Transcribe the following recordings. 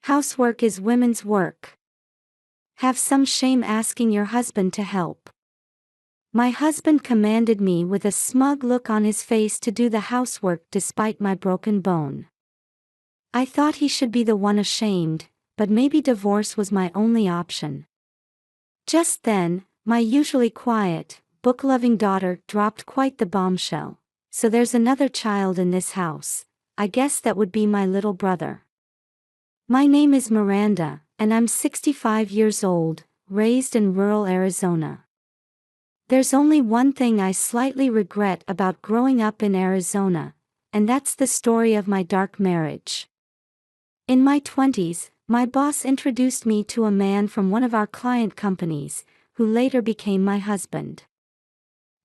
Housework is women's work. Have some shame asking your husband to help. My husband commanded me with a smug look on his face to do the housework despite my broken bone. I thought he should be the one ashamed, but maybe divorce was my only option. Just then, my usually quiet, book-loving daughter dropped quite the bombshell. So there's another child in this house. I guess that would be my little brother. My name is Miranda, and I'm 65 years old, raised in rural Arizona. There's only one thing I slightly regret about growing up in Arizona, and that's the story of my dark marriage. In my 20s, my boss introduced me to a man from one of our client companies, who later became my husband.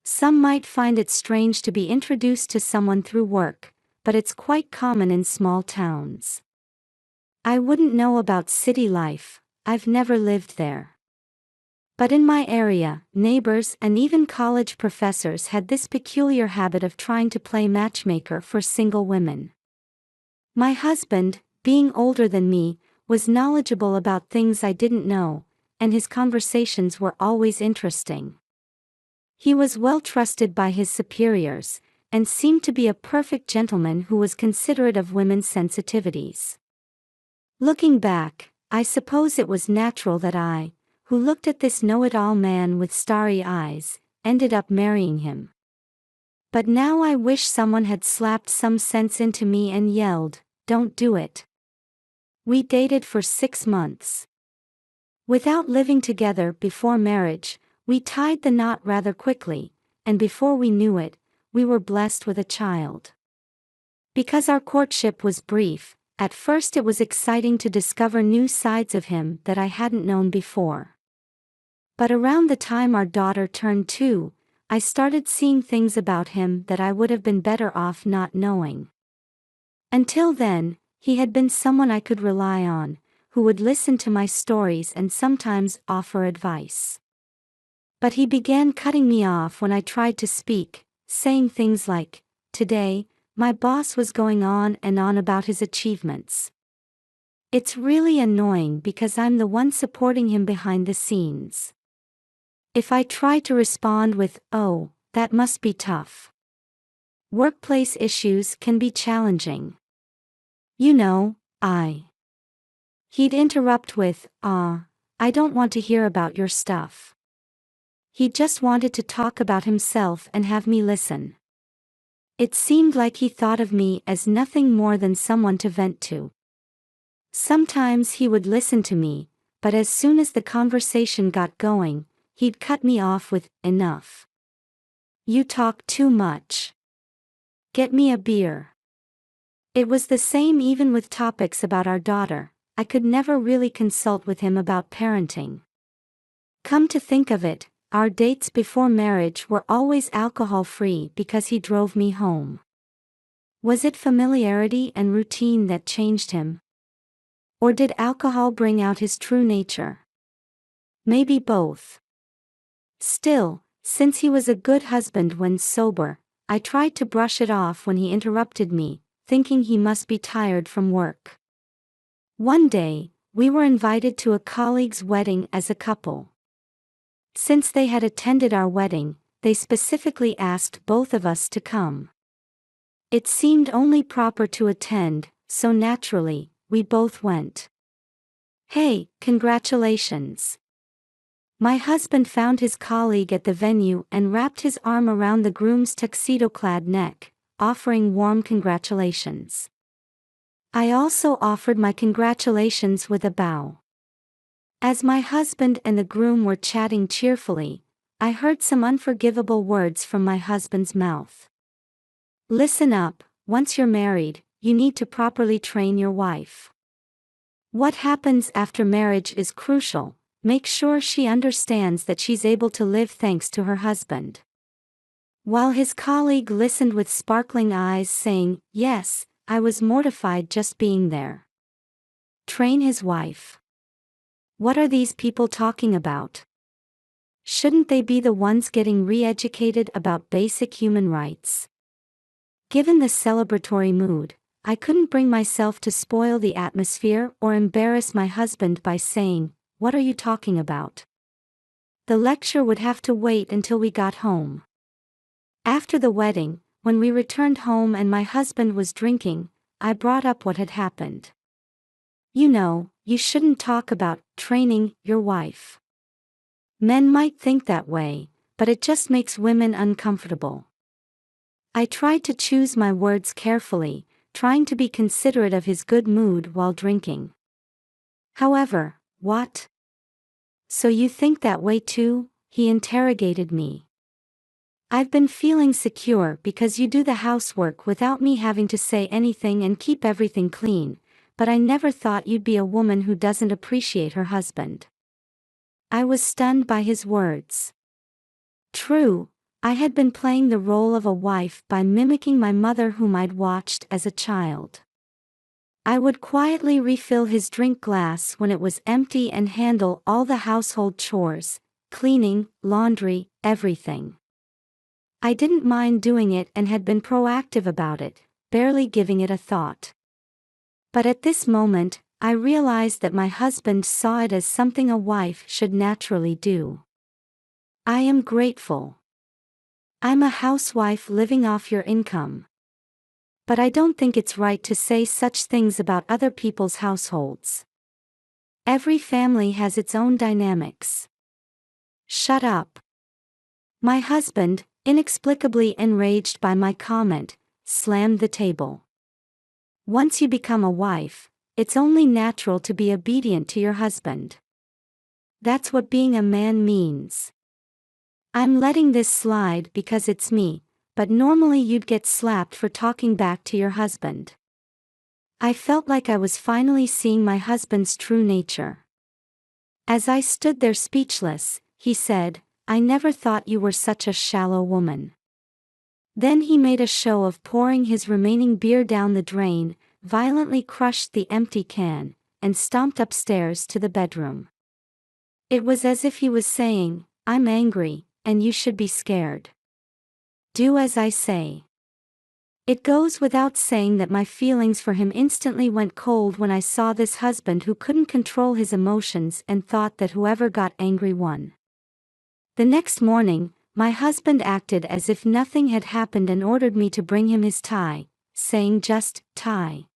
Some might find it strange to be introduced to someone through work, but it's quite common in small towns. I wouldn't know about city life, I've never lived there. But in my area, neighbors and even college professors had this peculiar habit of trying to play matchmaker for single women. My husband, being older than me, was knowledgeable about things I didn't know, and his conversations were always interesting. He was well trusted by his superiors, and seemed to be a perfect gentleman who was considerate of women's sensitivities. Looking back, I suppose it was natural that I, who looked at this know-it-all man with starry eyes, ended up marrying him. But now I wish someone had slapped some sense into me and yelled, "Don't do it." We dated for 6 months. Without living together before marriage, we tied the knot rather quickly, and before we knew it, we were blessed with a child. Because our courtship was brief, at first it was exciting to discover new sides of him that I hadn't known before. But around the time our daughter turned 2, I started seeing things about him that I would have been better off not knowing. Until then, he had been someone I could rely on, who would listen to my stories and sometimes offer advice. But he began cutting me off when I tried to speak, saying things like, "Today, my boss was going on and on about his achievements. It's really annoying because I'm the one supporting him behind the scenes." If I try to respond with, "Oh, that must be tough. Workplace issues can be challenging. You know, He'd interrupt with, I don't want to hear about your stuff." He just wanted to talk about himself and have me listen. It seemed like he thought of me as nothing more than someone to vent to. Sometimes he would listen to me, but as soon as the conversation got going, he'd cut me off with, "Enough. You talk too much. Get me a beer." It was the same even with topics about our daughter. I could never really consult with him about parenting. Come to think of it, our dates before marriage were always alcohol-free because he drove me home. Was it familiarity and routine that changed him? Or did alcohol bring out his true nature? Maybe both. Still, since he was a good husband when sober, I tried to brush it off when he interrupted me, thinking he must be tired from work. One day, we were invited to a colleague's wedding as a couple. Since they had attended our wedding, they specifically asked both of us to come. It seemed only proper to attend, so naturally, we both went. "Hey, congratulations." My husband found his colleague at the venue and wrapped his arm around the groom's tuxedo-clad neck, offering warm congratulations. I also offered my congratulations with a bow. As my husband and the groom were chatting cheerfully, I heard some unforgivable words from my husband's mouth. "Listen up, once you're married, you need to properly train your wife. What happens after marriage is crucial. Make sure she understands that she's able to live thanks to her husband." While his colleague listened with sparkling eyes saying, "Yes," I was mortified just being there. Train his wife. What are these people talking about? Shouldn't they be the ones getting re-educated about basic human rights? Given the celebratory mood, I couldn't bring myself to spoil the atmosphere or embarrass my husband by saying, "What are you talking about?" The lecture would have to wait until we got home. After the wedding, when we returned home and my husband was drinking, I brought up what had happened. "You know, you shouldn't talk about training your wife. Men might think that way, but it just makes women uncomfortable." I tried to choose my words carefully, trying to be considerate of his good mood while drinking. "However, what? So you think that way too?" he interrogated me. "I've been feeling secure because you do the housework without me having to say anything and keep everything clean, but I never thought you'd be a woman who doesn't appreciate her husband." I was stunned by his words. True, I had been playing the role of a wife by mimicking my mother whom I'd watched as a child. I would quietly refill his drink glass when it was empty and handle all the household chores, cleaning, laundry, everything. I didn't mind doing it and had been proactive about it, barely giving it a thought. But at this moment, I realized that my husband saw it as something a wife should naturally do. "I am grateful. I'm a housewife living off your income. But I don't think it's right to say such things about other people's households. Every family has its own dynamics." "Shut up." My husband, inexplicably enraged by my comment, slammed the table. "Once you become a wife, it's only natural to be obedient to your husband. That's what being a man means. I'm letting this slide because it's me, but normally you'd get slapped for talking back to your husband." I felt like I was finally seeing my husband's true nature. As I stood there speechless, he said, "I never thought you were such a shallow woman." Then he made a show of pouring his remaining beer down the drain, violently crushed the empty can, and stomped upstairs to the bedroom. It was as if he was saying, "I'm angry, and you should be scared. Do as I say." It goes without saying that my feelings for him instantly went cold when I saw this husband who couldn't control his emotions and thought that whoever got angry won. The next morning, my husband acted as if nothing had happened and ordered me to bring him his tie, saying just, "Tie."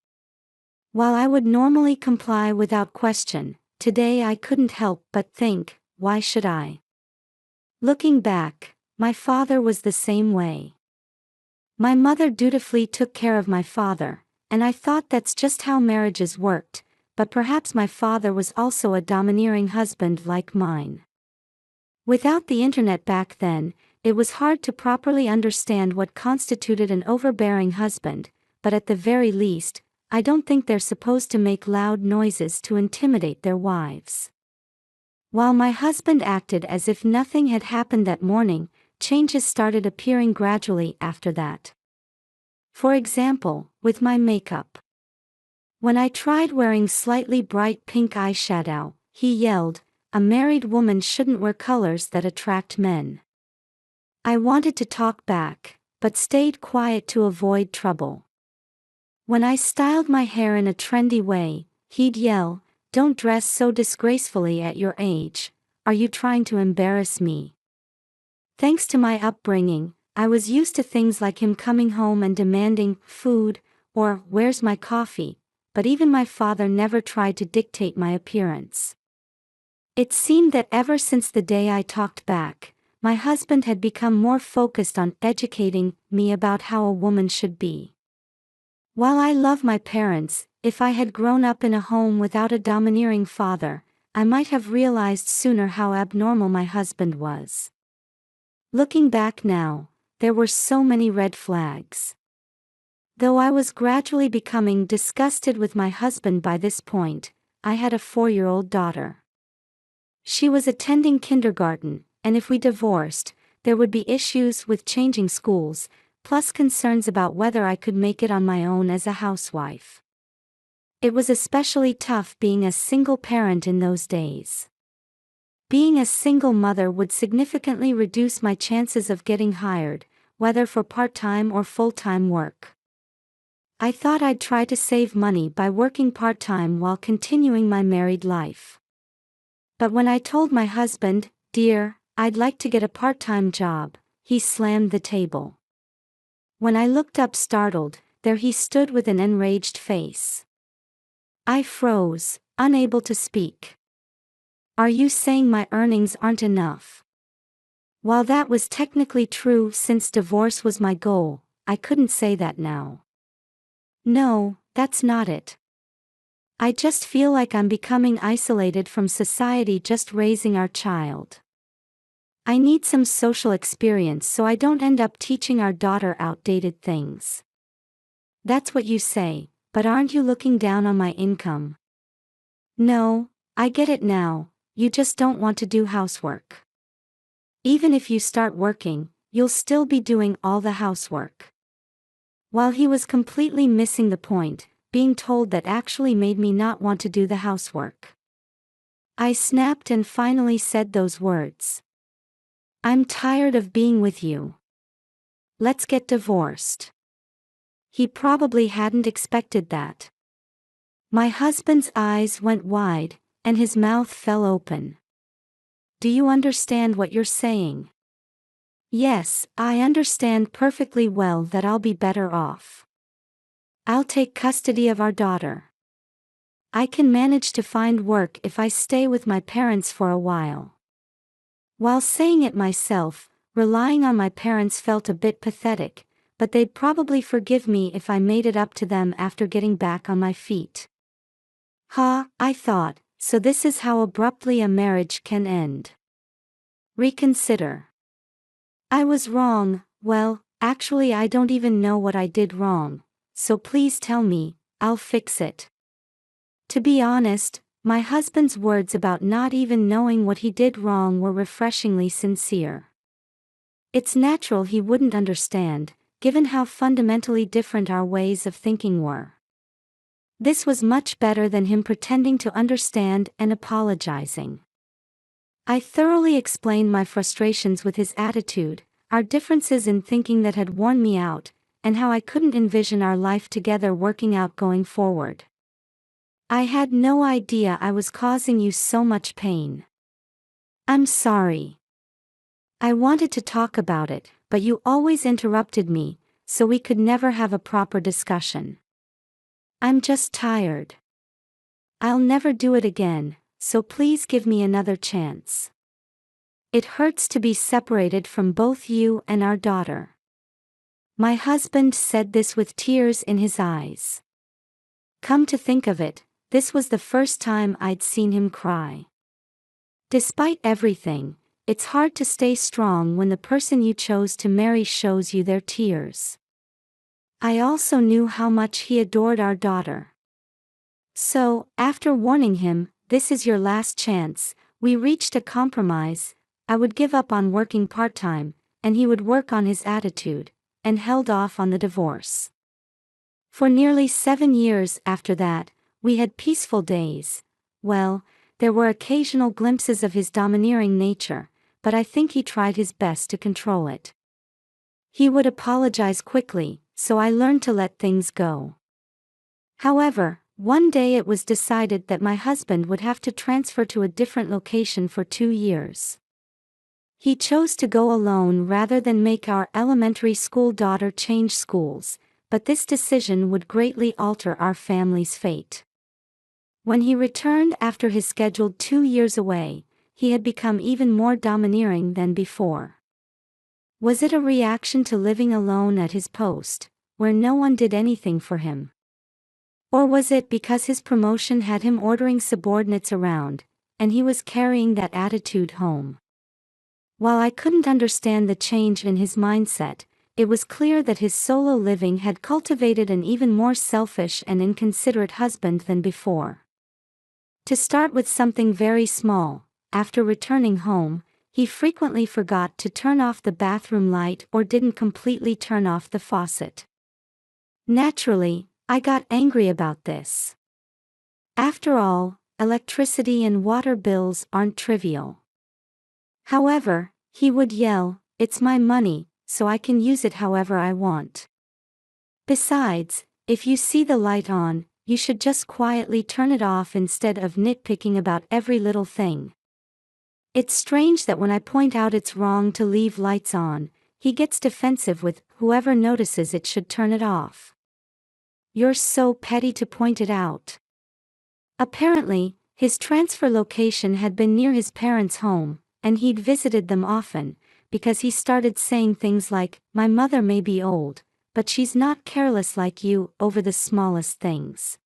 While I would normally comply without question, today I couldn't help but think, why should I? Looking back, my father was the same way. My mother dutifully took care of my father, and I thought that's just how marriages worked, but perhaps my father was also a domineering husband like mine. Without the internet back then, it was hard to properly understand what constituted an overbearing husband, but at the very least, I don't think they're supposed to make loud noises to intimidate their wives. While my husband acted as if nothing had happened that morning, changes started appearing gradually after that. For example, with my makeup. When I tried wearing slightly bright pink eyeshadow, he yelled, "A married woman shouldn't wear colors that attract men." I wanted to talk back, but stayed quiet to avoid trouble. When I styled my hair in a trendy way, he'd yell, "Don't dress so disgracefully at your age. Are you trying to embarrass me?" Thanks to my upbringing, I was used to things like him coming home and demanding food, or "Where's my coffee?" But even my father never tried to dictate my appearance. It seemed that ever since the day I talked back, my husband had become more focused on educating me about how a woman should be. While I love my parents, if I had grown up in a home without a domineering father, I might have realized sooner how abnormal my husband was. Looking back now, there were so many red flags. Though I was gradually becoming disgusted with my husband by this point, I had a 4-year-old daughter. She was attending kindergarten, and if we divorced, there would be issues with changing schools, plus concerns about whether I could make it on my own as a housewife. It was especially tough being a single parent in those days. Being a single mother would significantly reduce my chances of getting hired, whether for part-time or full-time work. I thought I'd try to save money by working part-time while continuing my married life. But when I told my husband, "Dear, I'd like to get a part-time job," he slammed the table. When I looked up startled, there he stood with an enraged face. I froze, unable to speak. "Are you saying my earnings aren't enough?" While that was technically true since divorce was my goal, I couldn't say that now. "No, that's not it. I just feel like I'm becoming isolated from society just raising our child. I need some social experience so I don't end up teaching our daughter outdated things." "That's what you say, but aren't you looking down on my income?" "No, I get it now, you just don't want to do housework. Even if you start working, you'll still be doing all the housework." While he was completely missing the point, being told that actually made me not want to do the housework. I snapped and finally said those words. "I'm tired of being with you. Let's get divorced." He probably hadn't expected that. My husband's eyes went wide, and his mouth fell open. "Do you understand what you're saying?" "Yes, I understand perfectly well that I'll be better off. I'll take custody of our daughter. I can manage to find work if I stay with my parents for a while." While saying it myself, relying on my parents felt a bit pathetic, but they'd probably forgive me if I made it up to them after getting back on my feet. I thought, so this is how abruptly a marriage can end. Reconsider. I was wrong. Well, actually I don't even know what I did wrong, so please tell me, I'll fix it. To be honest, my husband's words about not even knowing what he did wrong were refreshingly sincere. It's natural he wouldn't understand, given how fundamentally different our ways of thinking were. This was much better than him pretending to understand and apologizing. I thoroughly explained my frustrations with his attitude, our differences in thinking that had worn me out, and how I couldn't envision our life together working out going forward. "I had no idea I was causing you so much pain. I'm sorry. I wanted to talk about it, but you always interrupted me, so we could never have a proper discussion. I'm just tired. I'll never do it again, so please give me another chance. It hurts to be separated from both you and our daughter." My husband said this with tears in his eyes. Come to think of it, this was the first time I'd seen him cry. Despite everything, it's hard to stay strong when the person you chose to marry shows you their tears. I also knew how much he adored our daughter. So, after warning him, "This is your last chance," we reached a compromise. I would give up on working part-time, and he would work on his attitude, and held off on the divorce. For nearly 7 years after that, we had peaceful days. Well, there were occasional glimpses of his domineering nature, but I think he tried his best to control it. He would apologize quickly, so I learned to let things go. However, one day it was decided that my husband would have to transfer to a different location for 2 years. He chose to go alone rather than make our elementary school daughter change schools, but this decision would greatly alter our family's fate. When he returned after his scheduled 2 years away, he had become even more domineering than before. Was it a reaction to living alone at his post, where no one did anything for him? Or was it because his promotion had him ordering subordinates around, and he was carrying that attitude home? While I couldn't understand the change in his mindset, it was clear that his solo living had cultivated an even more selfish and inconsiderate husband than before. To start with something very small, after returning home, he frequently forgot to turn off the bathroom light or didn't completely turn off the faucet. Naturally, I got angry about this. After all, electricity and water bills aren't trivial. However, he would yell, "It's my money, so I can use it however I want. Besides, If you see the light on, you should just quietly turn it off instead of nitpicking about every little thing. It's strange that when I point out it's wrong to leave lights on, he gets defensive with whoever notices it should turn it off. You're so petty to point it out. Apparently, his transfer location had been near his parents' home, and he'd visited them often, because he started saying things like, "My mother may be old, but she's not careless like you," over the smallest things.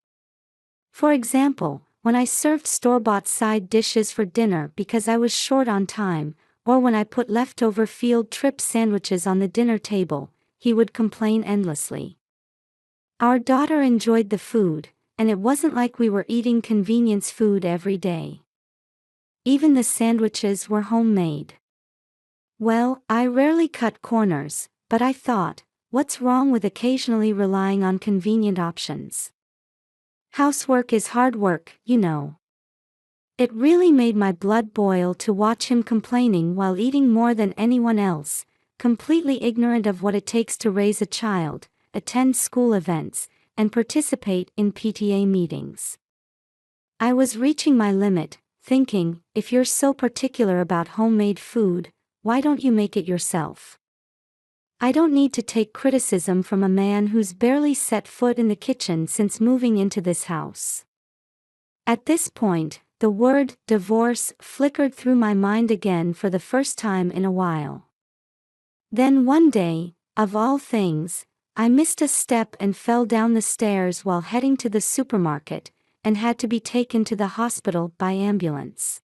For example, when I served store-bought side dishes for dinner because I was short on time, or when I put leftover field trip sandwiches on the dinner table, he would complain endlessly. Our daughter enjoyed the food, and it wasn't like we were eating convenience food every day. Even the sandwiches were homemade. Well, I rarely cut corners, but I thought, what's wrong with occasionally relying on convenient options? Housework is hard work, you know. It really made my blood boil to watch him complaining while eating more than anyone else, completely ignorant of what it takes to raise a child, attend school events, and participate in PTA meetings. I was reaching my limit, thinking, if you're so particular about homemade food, why don't you make it yourself? I don't need to take criticism from a man who's barely set foot in the kitchen since moving into this house. At this point, the word divorce flickered through my mind again for the first time in a while. Then one day, of all things, I missed a step and fell down the stairs while heading to the supermarket, and had to be taken to the hospital by ambulance.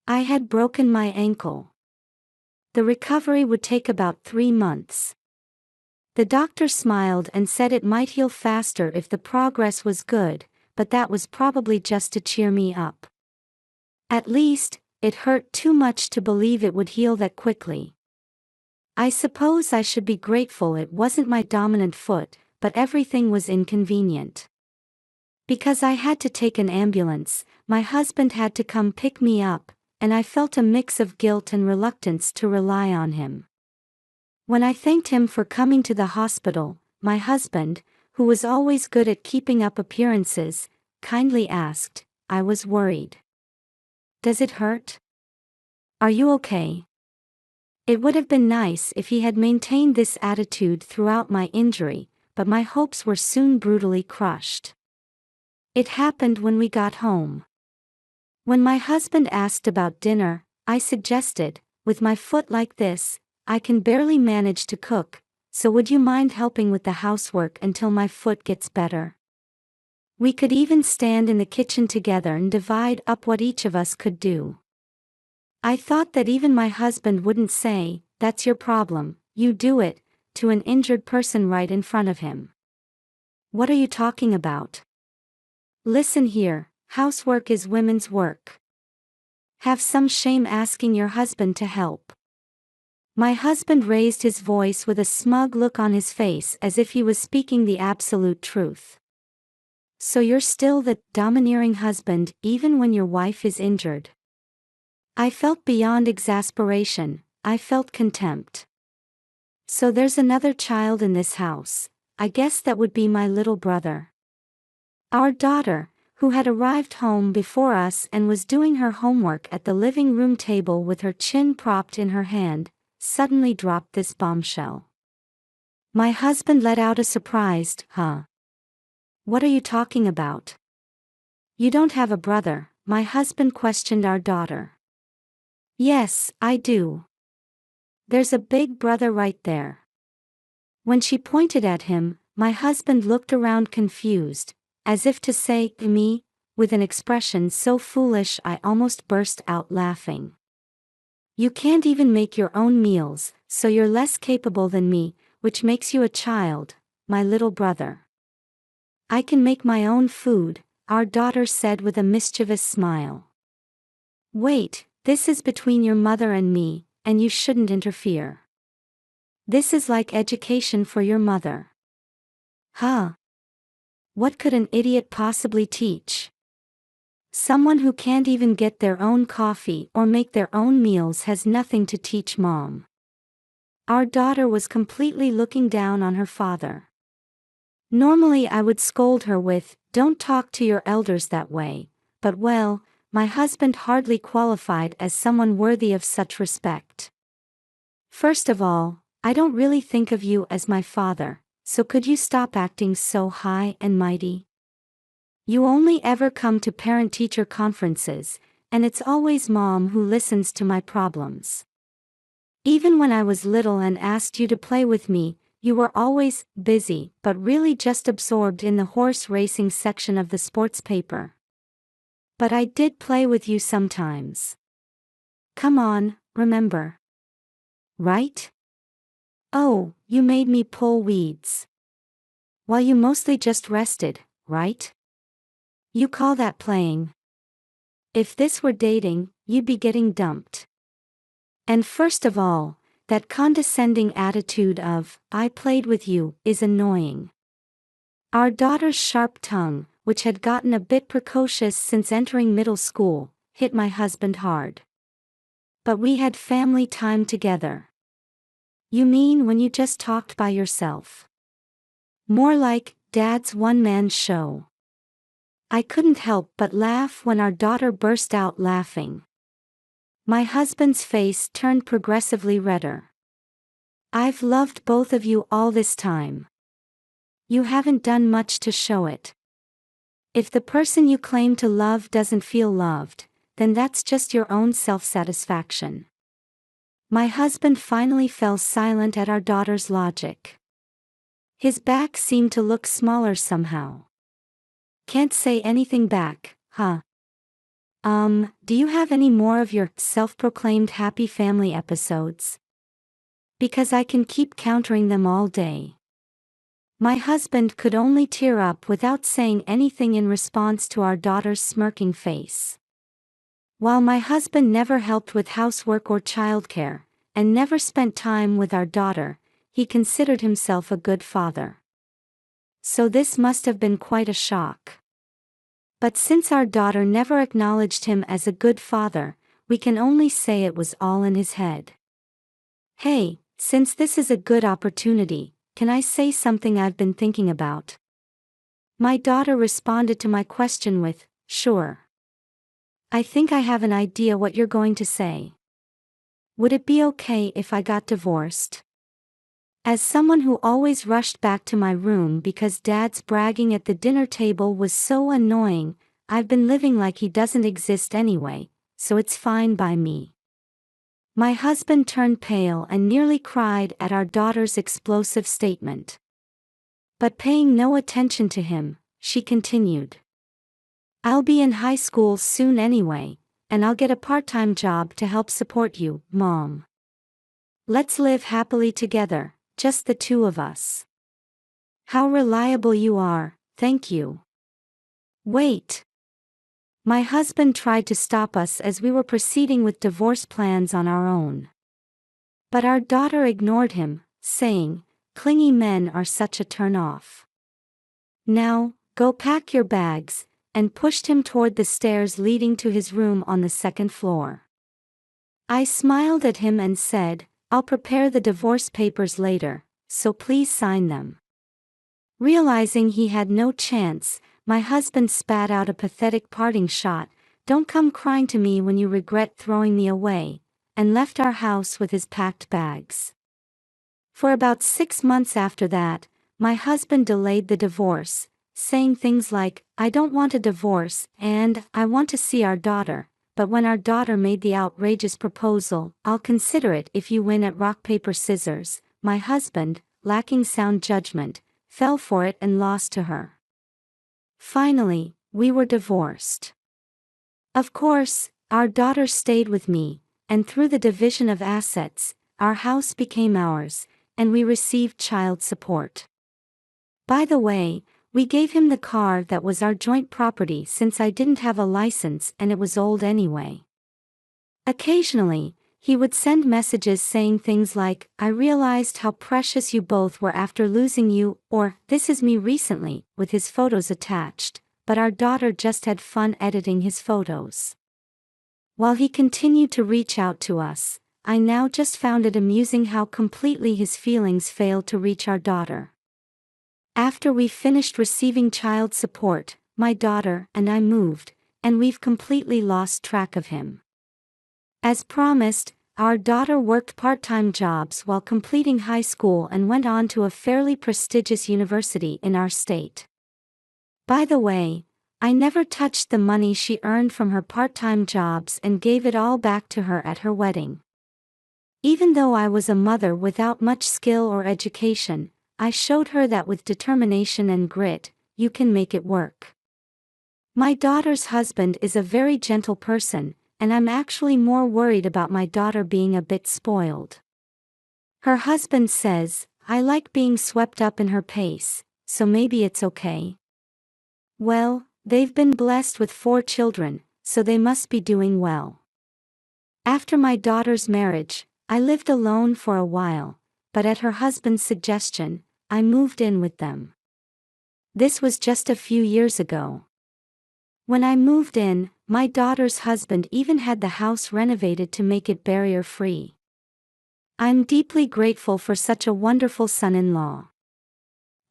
I had broken my ankle. The recovery would take about 3 months. The doctor smiled and said it might heal faster if the progress was good, but that was probably just to cheer me up. At least, it hurt too much to believe it would heal that quickly. I suppose I should be grateful it wasn't my dominant foot, but everything was inconvenient. Because I had to take an ambulance, my husband had to come pick me up, and I felt a mix of guilt and reluctance to rely on him. When I thanked him for coming to the hospital, my husband, who was always good at keeping up appearances, kindly asked, I was worried. Does it hurt? Are you okay? It would have been nice if he had maintained this attitude throughout my injury, but my hopes were soon brutally crushed. It happened when we got home. When my husband asked about dinner, I suggested, with my foot like this, I can barely manage to cook, so would you mind helping with the housework until my foot gets better? We could even stand in the kitchen together and divide up what each of us could do. I thought that even my husband wouldn't say, "That's your problem, you do it," to an injured person right in front of him. What are you talking about? Listen here, housework is women's work. Have some shame asking your husband to help. My husband raised his voice with a smug look on his face as if he was speaking the absolute truth. So you're still the domineering husband even when your wife is injured? I felt beyond exasperation, I felt contempt. So there's another child in this house, I guess that would be my little brother. Our daughter, who had arrived home before us and was doing her homework at the living room table with her chin propped in her hand, suddenly dropped this bombshell. My husband let out a surprised, "Huh? What are you talking about? You don't have a brother?" my husband questioned our daughter. "Yes, I do. There's a big brother right there." When she pointed at him, my husband looked around confused, as if to say, "Me?" with an expression so foolish I almost burst out laughing. "You can't even make your own meals, so you're less capable than me, which makes you a child, my little brother." "I can make my own food," our daughter said with a mischievous smile. "Wait, this is between your mother and me, and you shouldn't interfere. This is like education for your mother." Huh? What could an idiot possibly teach? Someone who can't even get their own coffee or make their own meals has nothing to teach mom. Our daughter was completely looking down on her father. Normally I would scold her with, "Don't talk to your elders that way," but well, my husband hardly qualified as someone worthy of such respect. "First of all, I don't really think of you as my father, so could you stop acting so high and mighty? You only ever come to parent-teacher conferences, and it's always Mom who listens to my problems. Even when I was little and asked you to play with me, you were always busy but really just absorbed in the horse racing section of the sports paper. But I did play with you sometimes. Come on, remember. Right? Oh, you made me pull weeds. While you mostly just rested, right? You call that playing? If this were dating, you'd be getting dumped. And first of all, that condescending attitude of, 'I played with you,' is annoying." Our daughter's sharp tongue, which had gotten a bit precocious since entering middle school, hit my husband hard. "But we had family time together." "You mean when you just talked by yourself?" "More like Dad's one-man show." I couldn't help but laugh when our daughter burst out laughing. My husband's face turned progressively redder. "I've loved both of you all this time. You haven't done much to show it. If the person you claim to love doesn't feel loved, then that's just your own self-satisfaction." My husband finally fell silent at our daughter's logic. His back seemed to look smaller somehow. "Can't say anything back, huh? Do you have any more of your self-proclaimed happy family episodes? Because I can keep countering them all day." My husband could only tear up without saying anything in response to our daughter's smirking face. While my husband never helped with housework or childcare, and never spent time with our daughter, he considered himself a good father. So this must have been quite a shock. But since our daughter never acknowledged him as a good father, we can only say it was all in his head. "Hey, since this is a good opportunity, can I say something I've been thinking about?" My daughter responded to my question with, "Sure. I think I have an idea what you're going to say. Would it be okay if I got divorced?" As someone who always rushed back to my room because Dad's bragging at the dinner table was so annoying, I've been living like he doesn't exist anyway, so it's fine by me. My husband turned pale and nearly cried at our daughter's explosive statement. But paying no attention to him, she continued. "I'll be in high school soon anyway, and I'll get a part-time job to help support you, Mom. Let's live happily together, just the two of us." "How reliable you are, thank you." "Wait." My husband tried to stop us as we were proceeding with divorce plans on our own. But our daughter ignored him, saying, "Clingy men are such a turn-off. Now, go pack your bags," and pushed him toward the stairs leading to his room on the second floor. I smiled at him and said, "I'll prepare the divorce papers later, so please sign them." Realizing he had no chance, my husband spat out a pathetic parting shot, "Don't come crying to me when you regret throwing me away," and left our house with his packed bags. For about 6 months after that, my husband delayed the divorce, saying things like, "I don't want a divorce," and "I want to see our daughter," but when our daughter made the outrageous proposal, "I'll consider it if you win at rock paper scissors," my husband, lacking sound judgment, fell for it and lost to her. Finally, we were divorced. Of course, our daughter stayed with me, and through the division of assets, our house became ours, and we received child support. By the way, we gave him the car that was our joint property since I didn't have a license and it was old anyway. Occasionally, he would send messages saying things like, "I realized how precious you both were after losing you," or "This is me recently," with his photos attached, but our daughter just had fun editing his photos. While he continued to reach out to us, I now just found it amusing how completely his feelings failed to reach our daughter. After we finished receiving child support, my daughter and I moved, and we've completely lost track of him. As promised, our daughter worked part-time jobs while completing high school and went on to a fairly prestigious university in our state. By the way, I never touched the money she earned from her part-time jobs and gave it all back to her at her wedding. Even though I was a mother without much skill or education, I showed her that with determination and grit, you can make it work. My daughter's husband is a very gentle person, and I'm actually more worried about my daughter being a bit spoiled. Her husband says, I like being swept up in her pace, so maybe it's okay. Well, they've been blessed with 4 children, so they must be doing well. After my daughter's marriage, I lived alone for a while, but at her husband's suggestion, I moved in with them. This was just a few years ago. When I moved in, my daughter's husband even had the house renovated to make it barrier-free. I'm deeply grateful for such a wonderful son-in-law.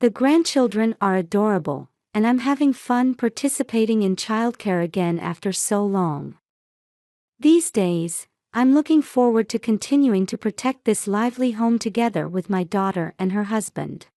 The grandchildren are adorable, and I'm having fun participating in childcare again after so long. These days, I'm looking forward to continuing to protect this lively home together with my daughter and her husband.